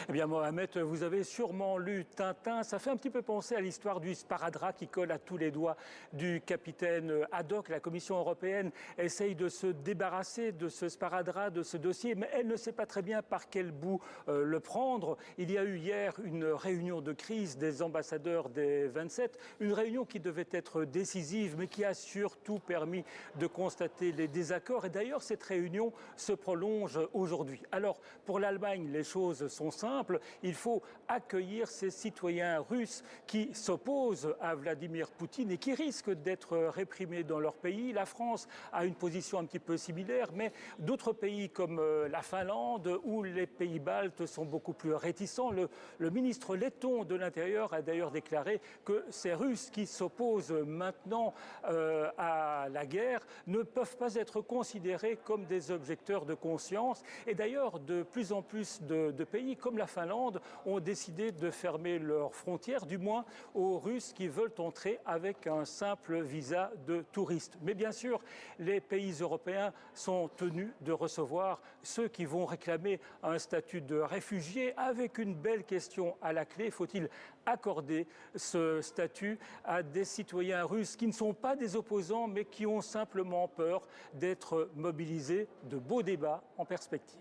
Eh bien, Mohamed, vous avez sûrement lu Tintin. Ça fait un petit peu penser à l'histoire du sparadrap qui colle à tous les doigts du capitaine Haddock. La Commission européenne essaye de se débarrasser de ce sparadrap, de ce dossier, mais elle ne sait pas très bien par quel bout le prendre. Il y a eu hier une réunion de crise des ambassadeurs des 27, une réunion qui devait être décisive, mais qui a surtout permis de constater les désaccords. Et d'ailleurs, cette réunion se prolonge aujourd'hui. Alors, pour l'Allemagne, les choses sont simples. Il faut accueillir ces citoyens russes qui s'opposent à Vladimir Poutine et qui risquent d'être réprimés dans leur pays. La France a une position un petit peu similaire, mais d'autres pays comme la Finlande ou les pays baltes sont beaucoup plus réticents. Le ministre letton de l'Intérieur a d'ailleurs déclaré que ces Russes qui s'opposent maintenant à la guerre ne peuvent pas être considérés comme des objecteurs de conscience. Et d'ailleurs, de plus en plus de pays comme la Finlande ont décidé de fermer leurs frontières, du moins aux Russes qui veulent entrer avec un simple visa de touriste. Mais bien sûr, les pays européens sont tenus de recevoir ceux qui vont réclamer un statut de réfugié avec une belle question à la clé. Faut-il accorder ce statut à des citoyens russes qui ne sont pas des opposants mais qui ont simplement peur d'être mobilisés? De beaux débats en perspective.